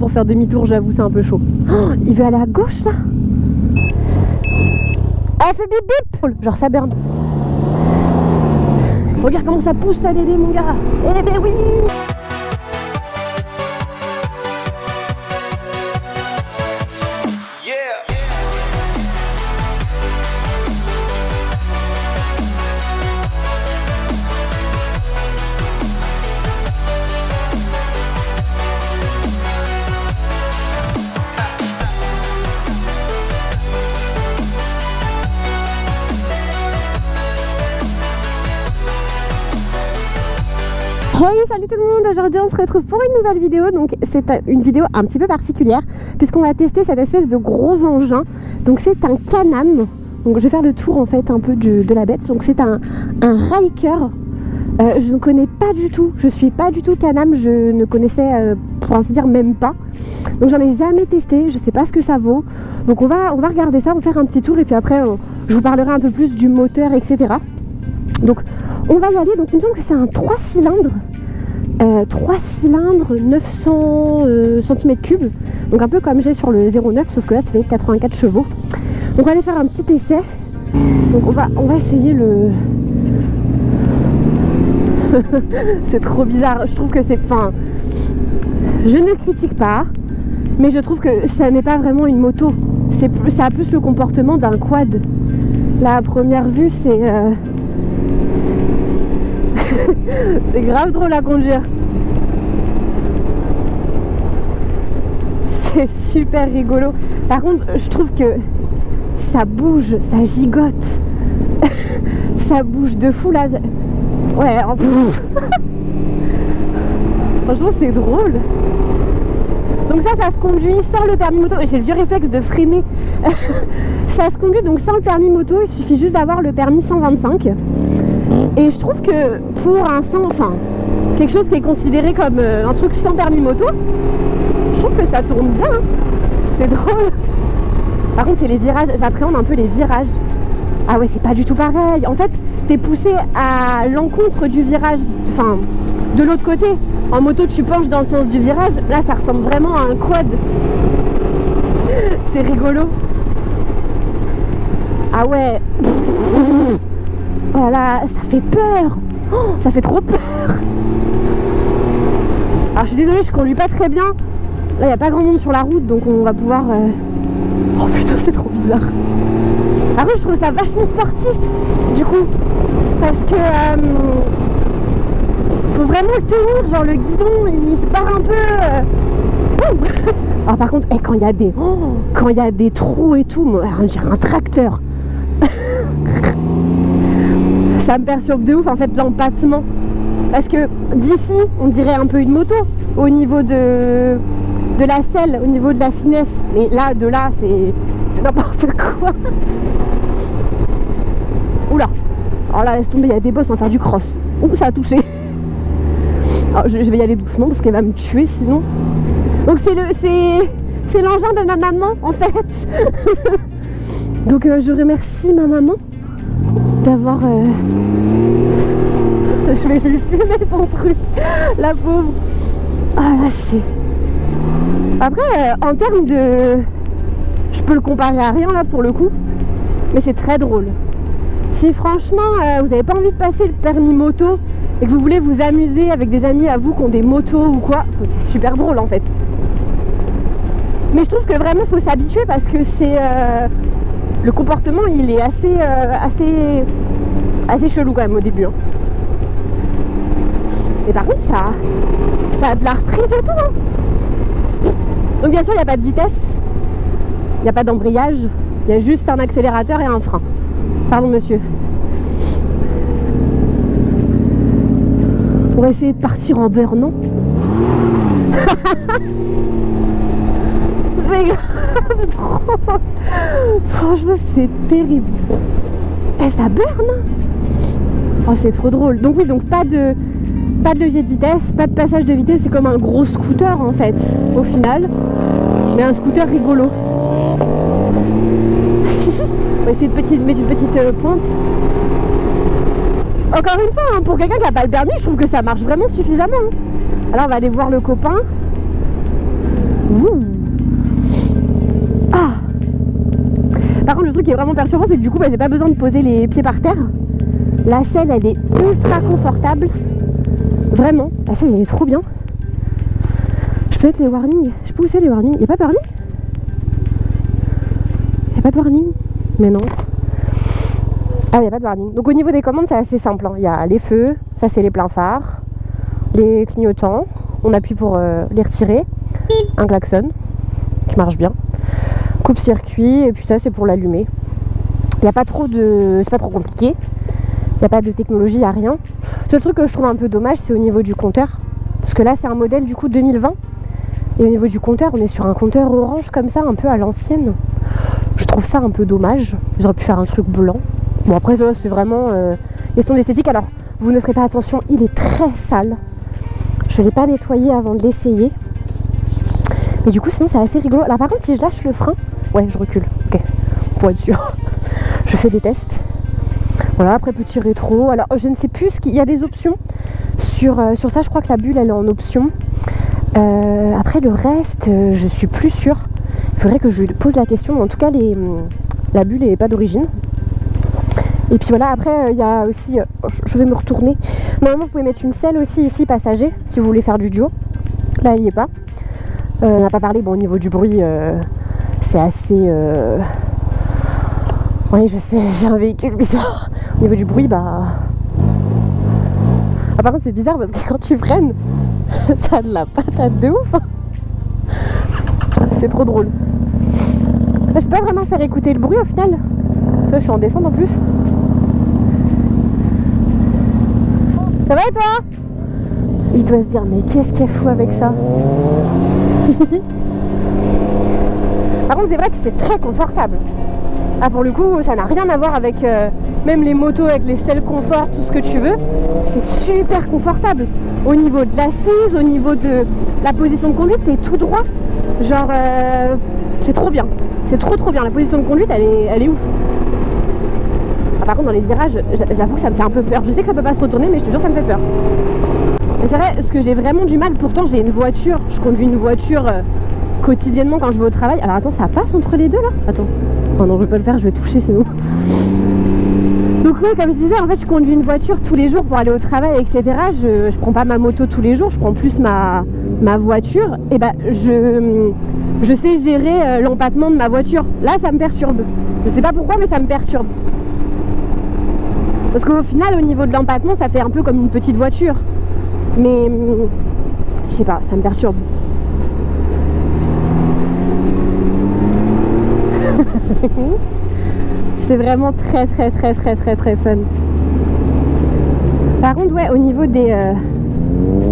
pour faire demi-tour, j'avoue, c'est un peu chaud. Oh, il veut aller à gauche là. Elle fait bip bip. Genre ça berne. Regarde comment ça pousse ça Dédé mon gars. Eh ben oui. Hey, salut tout le monde, aujourd'hui on se retrouve pour une nouvelle vidéo. Donc c'est une vidéo un petit peu particulière puisqu'on va tester cette espèce de gros engin. Donc c'est un Can-Am. Donc je vais faire le tour en fait un peu de la bête. Donc c'est un Ryker. Je ne connais pas du tout, je suis pas du tout Can-Am, je ne connaissais pour ainsi dire même pas. Donc j'en ai jamais testé, je sais pas ce que ça vaut. Donc on va regarder ça, on va faire un petit tour et puis après je vous parlerai un peu plus du moteur, etc. Donc on va y aller. Donc il me semble que c'est un 3 cylindres 900 cm3, donc un peu comme j'ai sur le 09, sauf que là ça fait 84 chevaux. Donc on va aller faire un petit essai. Donc on va essayer le c'est trop bizarre, je trouve que c'est, enfin, je ne critique pas, mais je trouve que ça n'est pas vraiment une moto, ça a plus le comportement d'un quad. Là à première vue c'est c'est grave drôle à conduire. C'est super rigolo. Par contre, je trouve que ça bouge, ça gigote. Ça bouge de fou là. Ouais, franchement, c'est drôle. Donc ça se conduit sans le permis moto. J'ai le vieux réflexe de freiner. Ça se conduit donc sans le permis moto. Il suffit juste d'avoir le permis 125. Et je trouve que pour quelque chose qui est considéré comme un truc sans permis moto, je trouve que ça tourne bien, hein. C'est drôle. Par contre c'est les virages, j'appréhende un peu les virages. Ah ouais, c'est pas du tout pareil. En fait t'es poussé à l'encontre du virage, enfin de l'autre côté. En moto tu penches dans le sens du virage, là ça ressemble vraiment à un quad. C'est rigolo. Ah ouais. Voilà, ça fait peur. Oh, ça fait trop peur. Alors je suis désolée, je conduis pas très bien. Là il n'y a pas grand monde sur la route, donc on va pouvoir Oh putain, c'est trop bizarre. Par contre je trouve ça vachement sportif du coup, parce que faut vraiment le tenir, genre le guidon il se barre un peu. Alors par contre quand il y a des trous et tout, moi, on dirait un tracteur. Ça me perturbe de ouf en fait l'empattement, parce que d'ici on dirait un peu une moto au niveau de la selle, au niveau de la finesse, mais là de là c'est n'importe quoi. Oula, alors là laisse tomber, il y a des bosses, on va faire du cross. Ouh, ça a touché. Alors, je vais y aller doucement parce qu'elle va me tuer sinon. Donc c'est l'engin de ma maman en fait. Donc je remercie ma maman d'avoir je vais lui fumer son truc, la pauvre. Ah là c'est... Après en termes de... Je peux le comparer à rien là pour le coup, mais c'est très drôle. Si franchement vous n'avez pas envie de passer le permis moto et que vous voulez vous amuser avec des amis à vous qui ont des motos ou quoi, c'est super drôle en fait. Mais je trouve que vraiment il faut s'habituer parce que c'est... le comportement il est assez chelou quand même au début, hein. Et par contre ça a de la reprise et tout, hein. Donc bien sûr il n'y a pas de vitesse, il n'y a pas d'embrayage, il y a juste un accélérateur et un frein. Pardon monsieur. On va essayer de partir en beurre, non? C'est grave drôle. Franchement c'est terrible. Et ça burn. Oh c'est trop drôle. Donc oui, donc pas de levier de vitesse, pas de passage de vitesse, c'est comme un gros scooter en fait au final, mais un scooter rigolo. On va essayer de mettre une petite pointe. Encore une fois, hein, pour quelqu'un qui n'a pas le permis, je trouve que ça marche vraiment suffisamment, hein. Alors on va aller voir le copain. Ouh. Ah. Par contre, le truc qui est vraiment perturbant, c'est que du coup, j'ai pas besoin de poser les pieds par terre. La selle, elle est ultra confortable. Vraiment, la selle, elle est trop bien. Je peux mettre les warnings. Je peux pousser les warnings. Y'a pas de warning? Y'a pas de warning? Mais non. Ah, y'a pas de warning. Donc au niveau des commandes, c'est assez simple. Il y a les feux, ça c'est les pleins phares, les clignotants. On appuie pour les retirer. Un klaxon qui marche bien. Coupe-circuit, et puis ça c'est pour l'allumer. Il n'y a pas trop de. C'est pas trop compliqué. Il n'y a pas de technologie, il n'y a rien. Le seul truc que je trouve un peu dommage, c'est au niveau du compteur. Parce que là, c'est un modèle du coup 2020. Et au niveau du compteur, on est sur un compteur orange comme ça, un peu à l'ancienne. Je trouve ça un peu dommage. J'aurais pu faire un truc blanc. Bon, après, ça, c'est vraiment question d'esthétique. Alors, vous ne ferez pas attention, il est très sale. Je ne l'ai pas nettoyé avant de l'essayer. Mais du coup, sinon, c'est assez rigolo. Alors, par contre, si je lâche le frein, ouais, je recule. Ok, pour être sûr. Je fais des tests. Voilà, après petit rétro. Alors je ne sais plus ce qu'il y a des options sur ça. Je crois que la bulle elle est en option. Après le reste, je suis plus sûre. Il faudrait que je lui pose la question. En tout cas, la bulle n'est pas d'origine. Et puis voilà, après il y a aussi. Je vais me retourner. Normalement, vous pouvez mettre une selle aussi ici passager si vous voulez faire du duo. Là, il n'y est pas. On n'a pas parlé. Bon, au niveau du bruit, c'est assez. Oui, je sais, j'ai un véhicule bizarre. Au niveau du bruit, bah... Ah, par contre, c'est bizarre parce que quand tu freines, ça a de la patate de ouf. C'est trop drôle. Je peux pas vraiment faire écouter le bruit au final. Tu vois, je suis en descente en plus. Ça va et toi? Il doit se dire, mais qu'est-ce qu'elle fout avec ça? Par contre, c'est vrai que c'est très confortable. Ah, pour le coup, ça n'a rien à voir avec même les motos, avec les selles confort, tout ce que tu veux. C'est super confortable. Au niveau de l'assise, au niveau de la position de conduite, t'es tout droit. Genre, c'est trop bien. C'est trop bien. La position de conduite, elle est ouf. Ah, par contre, dans les virages, j'avoue que ça me fait un peu peur. Je sais que ça peut pas se retourner, mais je te jure, ça me fait peur. Et c'est vrai, ce que j'ai vraiment du mal, pourtant j'ai une voiture. Je conduis une voiture quotidiennement quand je vais au travail. Alors attends, ça passe entre les deux là? Attends. Oh non, je vais pas le faire, je vais toucher sinon. Donc ouais, comme je disais, en fait, je conduis une voiture tous les jours pour aller au travail, etc. Je prends pas ma moto tous les jours, je prends plus ma voiture. Et bah, je sais gérer l'empattement de ma voiture. Là, ça me perturbe. Je sais pas pourquoi, mais ça me perturbe. Parce qu'au final, au niveau de l'empattement, ça fait un peu comme une petite voiture. Mais, je sais pas, ça me perturbe. C'est vraiment très fun. Par contre, ouais, au niveau des...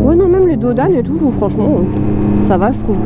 Ouais, non, même les dos d'âne et tout, franchement, ça va, je trouve.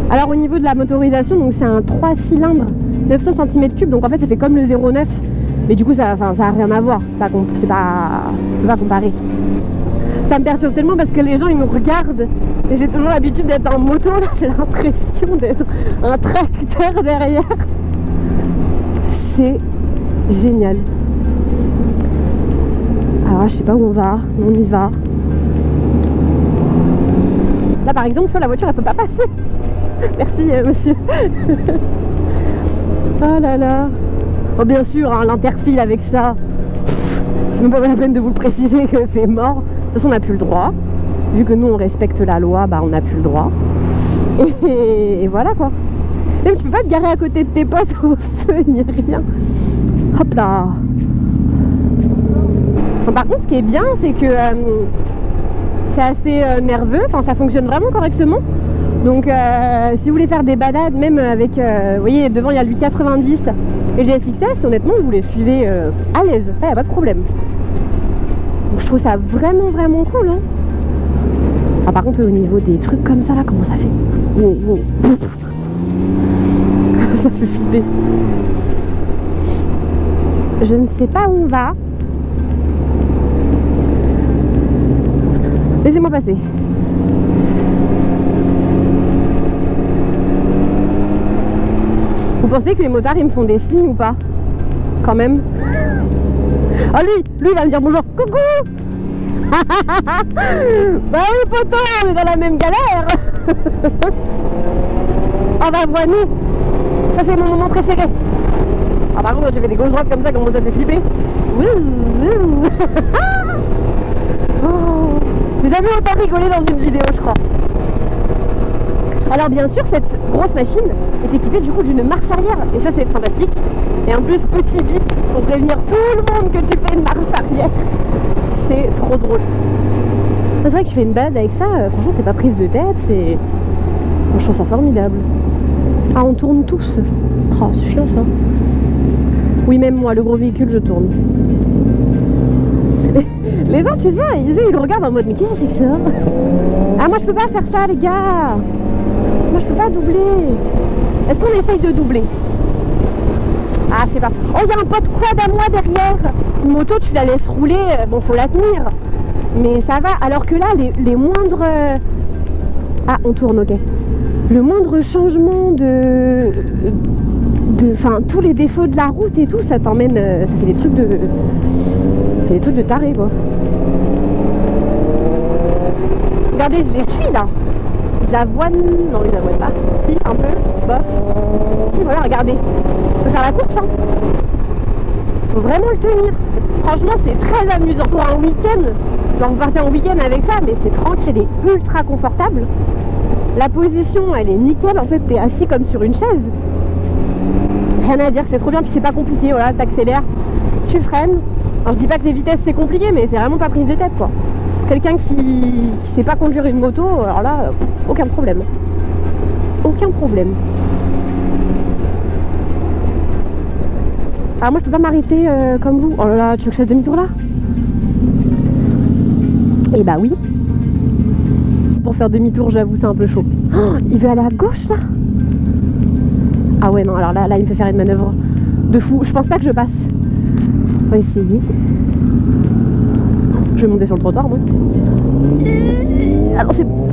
Alors, au niveau de la motorisation, donc c'est un 3 cylindres, 900 cm3, donc en fait, ça fait comme le 0,9. Mais du coup, ça a rien à voir. Je peux pas comparer. Ça me perturbe tellement parce que les gens ils nous regardent et j'ai toujours l'habitude d'être en moto, là j'ai l'impression d'être un tracteur derrière. C'est génial. Alors là, je sais pas où on va, mais on y va. Là par exemple, tu vois, la voiture elle peut pas passer. Merci monsieur. Oh là là. Oh bien sûr, hein, l'interfile avec ça. C'est même pas la peine de vous le préciser que c'est mort. De toute façon, on n'a plus le droit. Vu que nous, on respecte la loi, bah on n'a plus le droit. Et voilà quoi. Même tu peux pas te garer à côté de tes potes au feu, ni rien. Hop là. Bon, par contre, ce qui est bien, c'est que c'est assez nerveux. Enfin, ça fonctionne vraiment correctement. Donc, si vous voulez faire des balades, même avec... vous voyez, devant, il y a le 890 et le GSX-S. Honnêtement, vous les suivez à l'aise. Ça, il n'y a pas de problème. Donc, je trouve ça vraiment cool. Hein. Ah, par contre, au niveau des trucs comme ça, là, comment ça fait? Wow. Ça fait flipper. Je ne sais pas où on va. Laissez-moi passer. Vous pensez que les motards ils me font des signes ou pas? Quand même. Ah lui il va me dire bonjour. Coucou. Bah oui, poto, on est dans la même galère. On va avoiner. Ça, c'est mon moment préféré. Ah, par contre, quand tu fais des gauches droites comme ça, comment ça fait flipper. Oh. J'ai jamais autant rigolé dans une vidéo, je crois. Alors bien sûr, cette grosse machine est équipée du coup d'une marche arrière. Et ça, c'est fantastique. Et en plus, petit bip pour prévenir tout le monde que tu fais une marche arrière. C'est trop drôle. C'est vrai que tu fais une balade avec ça, franchement, c'est pas prise de tête, c'est... Moi, je trouve ça formidable. Ah, on tourne tous. Oh, c'est chiant ça. Oui, même moi, le gros véhicule, je tourne. Les gens, tu sais, ils regardent en mode, mais qu'est-ce que c'est que ça? Ah, moi, je peux pas faire ça, les gars. Moi, je peux pas doubler. Est-ce qu'on essaye de doubler? Ah, je sais pas. Oh, il y a un pote quad à moi derrière. Une moto, tu la laisses rouler, bon, faut la tenir. Mais ça va. Alors que là, les moindres... Ah, on tourne, ok. Le moindre changement enfin, tous les défauts de la route et tout, ça t'emmène... ça fait des trucs de... Ça fait des trucs de taré, quoi. Regardez, je les suis, là. Ils avoinent... Non, ils avoinent pas. Si, un peu. Bof. Si, voilà, regardez. On peut faire la course, hein. Faut vraiment le tenir. Franchement, c'est très amusant. Pour un week-end, genre vous partez en week-end avec ça, mais c'est tranquille et ultra confortable. La position, elle est nickel. En fait, t'es assis comme sur une chaise. Rien à dire, c'est trop bien. Puis c'est pas compliqué. Voilà, t'accélères, tu freines. Alors, je dis pas que les vitesses, c'est compliqué, mais c'est vraiment pas prise de tête, quoi. Quelqu'un qui sait pas conduire une moto, alors là, aucun problème. Aucun problème. Ah, moi je peux pas m'arrêter comme vous. Oh là là, tu veux que je fasse demi-tour là? Eh bah oui. Pour faire demi-tour, j'avoue, c'est un peu chaud. Oh, il veut aller à gauche là? Ah ouais, non, alors là, il me fait faire une manœuvre de fou. Je pense pas que je passe. On va essayer. Je vais monter sur le trottoir, moi. Ah non, c'est bon.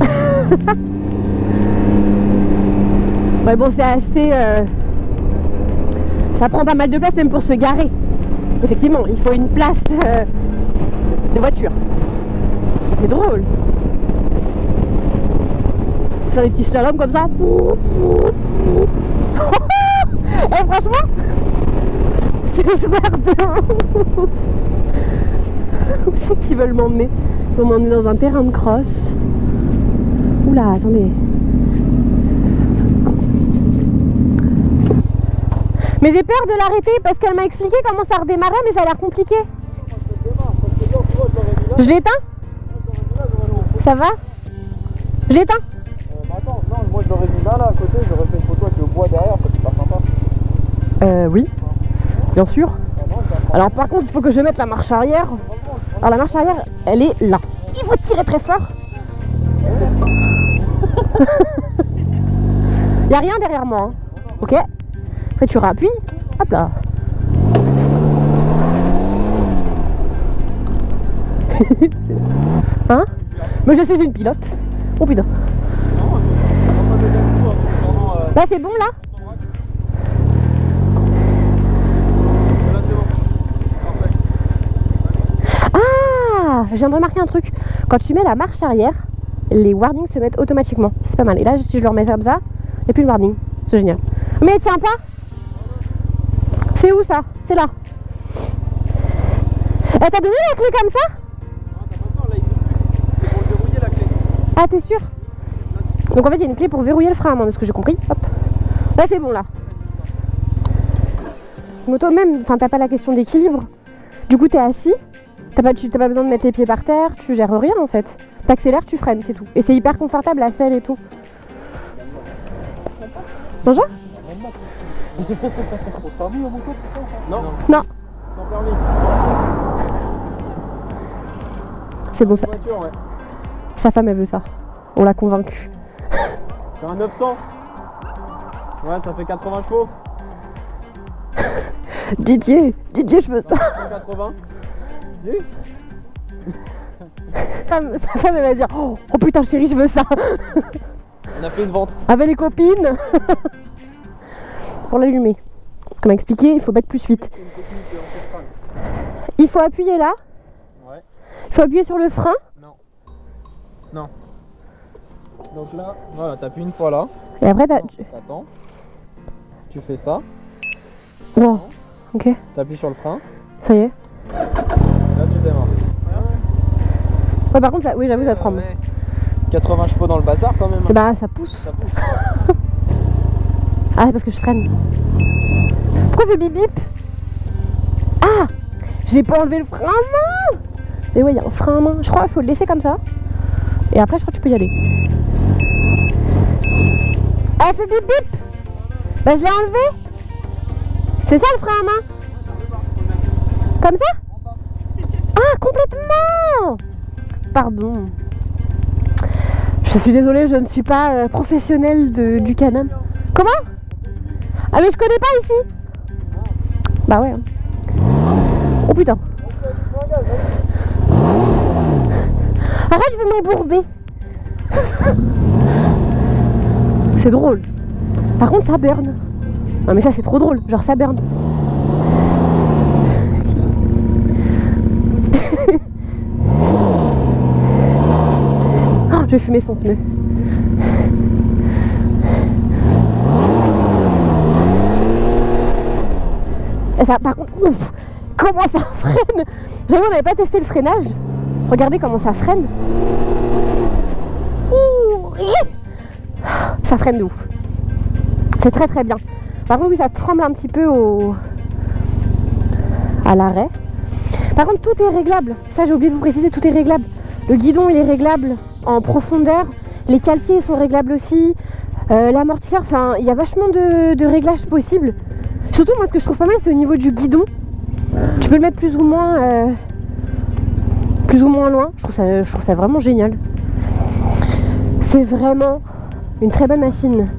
Ouais, bon, c'est assez... Ça prend pas mal de place, même pour se garer. Effectivement, il faut une place de voiture. C'est drôle. Faire des petits slaloms comme ça. Et franchement, c'est joueur de ouf. Où c'est qu'ils veulent m'emmener? Ils vont m'emmener dans un terrain de cross. Oula, attendez. Mais j'ai peur de l'arrêter parce qu'elle m'a expliqué comment ça redémarrait, mais ça a l'air compliqué. Je l'éteins? Ça va? Je l'éteins? Attends, non, moi je l'aurais mis là à côté, j'aurais fait une photo avec le bois derrière, ça fait pas sympa. Oui, bien sûr. Alors par contre, il faut que je mette la marche arrière. Alors la marche arrière, elle est là. Il faut tirer très fort. Il n'y a rien derrière moi. Hein. Ok. Après tu rappuies. Hop là. Hein? Mais je suis une pilote. Oh putain. Là c'est bon là? Ah, je viens de remarquer un truc. Quand tu mets la marche arrière, les warnings se mettent automatiquement. C'est pas mal. Et là, si je le remets comme ça, il n'y a plus de warning. C'est génial. Mais tiens pas. C'est où ça? C'est là. T'as donné la clé comme ça? Non, t'as pas besoin, là il bouge plus. C'est pour verrouiller la clé. Ah, t'es sûr? Donc en fait, il y a une clé pour verrouiller le frein, de ce que j'ai compris. Hop. Là, c'est bon là. Moto même, enfin, t'as pas la question d'équilibre. Du coup, t'es assis. T'as pas besoin de mettre les pieds par terre, tu gères rien en fait. T'accélères, tu freines, c'est tout. Et c'est hyper confortable, la selle et tout. Bonjour? Permis en moto? Non. Non. Sans permis. C'est bon ça. Voiture, ouais. Sa femme elle veut ça. On l'a convaincu. C'est un 900. Ouais, ça fait 80 chevaux. Didier, je veux ça. 180. Sa femme elle va dire oh putain chérie, je veux ça. On a fait une vente. Avec les copines. Pour l'allumer. Comme expliqué, il faut bac plus 8. Il faut appuyer là. Ouais. Faut appuyer sur le frein. Non. Non. Donc là, voilà, t'appuies une fois là. Et après, T'attends. Tu fais ça. Wow. Ok. T'appuies sur le frein. Ça y est. Là, tu démarres. Ouais, par contre, ça, oui, j'avoue, ça tremble. Ouais. 80 chevaux dans le bazar quand même. Bah, ça pousse. Ça pousse. Ah, c'est parce que je freine. Pourquoi il fait bip bip? Ah, j'ai pas enlevé le frein à main. Et ouais, il y a un frein à main. Je crois qu'il faut le laisser comme ça. Et après, je crois que tu peux y aller. Ah, elle fait bip bip. Bah, je l'ai enlevé. C'est ça le frein à main? Comme ça? Ah, complètement. Pardon. Je suis désolée, je ne suis pas professionnelle du Can-Am. Comment? Ah mais je connais pas ici. Bah ouais. Oh putain. Arrête, je vais m'embourber. C'est drôle. Par contre, ça burn. Non mais ça c'est trop drôle. Genre ça burn. Oh, je vais fumer son pneu. Et ça, par contre, ouf, comment ça freine. J'avoue, on n'avait pas testé le freinage. Regardez comment ça freine. Ouh, ça freine de ouf. C'est très très bien. Par contre, oui, ça tremble un petit peu à l'arrêt. Par contre, tout est réglable. Ça, j'ai oublié de vous préciser, tout est réglable. Le guidon, il est réglable en profondeur. Les cale-pieds sont réglables aussi. L'amortisseur, enfin, il y a vachement de réglages possibles. Surtout, moi, ce que je trouve pas mal, c'est au niveau du guidon. Tu peux le mettre plus ou moins loin. Je trouve ça vraiment génial. C'est vraiment une très bonne machine.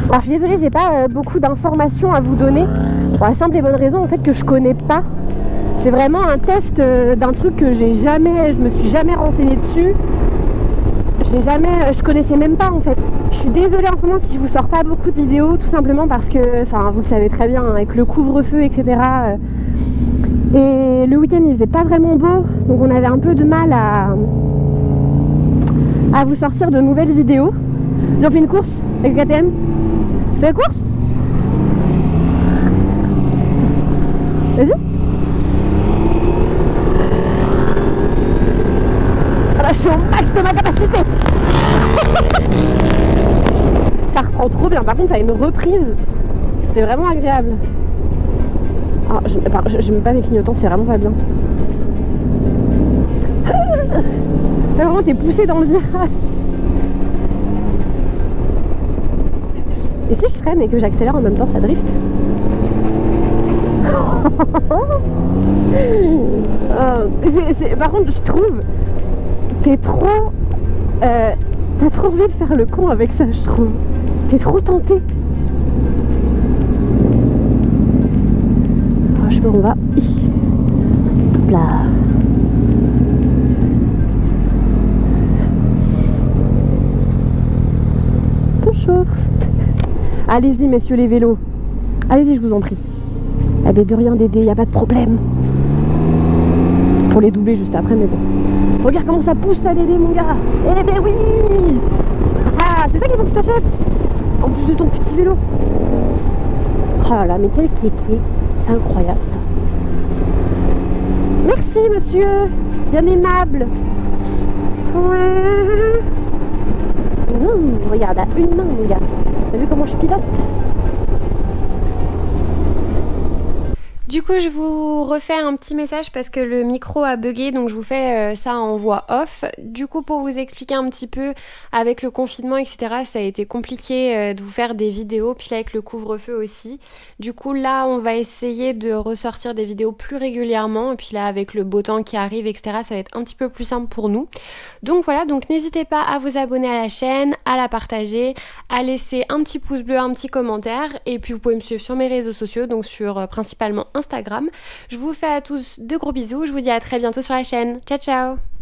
Alors, je suis désolée, j'ai pas beaucoup d'informations à vous donner. Pour la simple et bonne raison, en fait, que je connais pas. C'est vraiment un test d'un truc que je me suis jamais renseignée dessus. Je connaissais même pas en fait. Je suis désolée en ce moment si je vous sors pas beaucoup de vidéos, tout simplement parce que, enfin vous le savez très bien, avec le couvre-feu, etc. Et le week-end il faisait pas vraiment beau, donc on avait un peu de mal à vous sortir de nouvelles vidéos. Ils ont fait une course avec le KTM. Tu fais la course? Vas-y. Voilà, je suis au max de ma capacité. Ça reprend trop bien. Par contre, ça a une reprise. C'est vraiment agréable. Ah, je mets pas mes clignotants, c'est vraiment pas bien. Là, vraiment, t'es poussé dans le virage. Et si je freine et que j'accélère en même temps, ça drift? Par contre, je trouve t'as trop envie de faire le con avec ça, je trouve. T'es trop tenté. Alors, je sais pas où on va. Hop là. Bonjour. Allez-y, messieurs les vélos. Allez-y, je vous en prie. Eh bien, de rien d'aider, y a pas de problème. Pour les doubler juste après, mais bon. Regarde comment ça pousse ça Dédé mon gars. Eh ben oui. Ah, c'est ça qu'il faut que tu t'achètes. En plus de ton petit vélo. Oh là là, mais quel kéké. C'est incroyable ça. Merci monsieur. Bien aimable. Ouais. Regarde, à une main mon gars. T'as vu comment je pilote? Du coup, je vous refais un petit message parce que le micro a bugué, donc je vous fais ça en voix off. Du coup, pour vous expliquer un petit peu, avec le confinement, etc., ça a été compliqué de vous faire des vidéos, puis là avec le couvre-feu aussi. Du coup, là, on va essayer de ressortir des vidéos plus régulièrement, et puis là, avec le beau temps qui arrive, etc., ça va être un petit peu plus simple pour nous. Donc voilà, donc n'hésitez pas à vous abonner à la chaîne, à la partager, à laisser un petit pouce bleu, un petit commentaire, et puis vous pouvez me suivre sur mes réseaux sociaux, donc sur principalement Instagram. Je vous fais à tous de gros bisous, je vous dis à très bientôt sur la chaîne. Ciao ciao!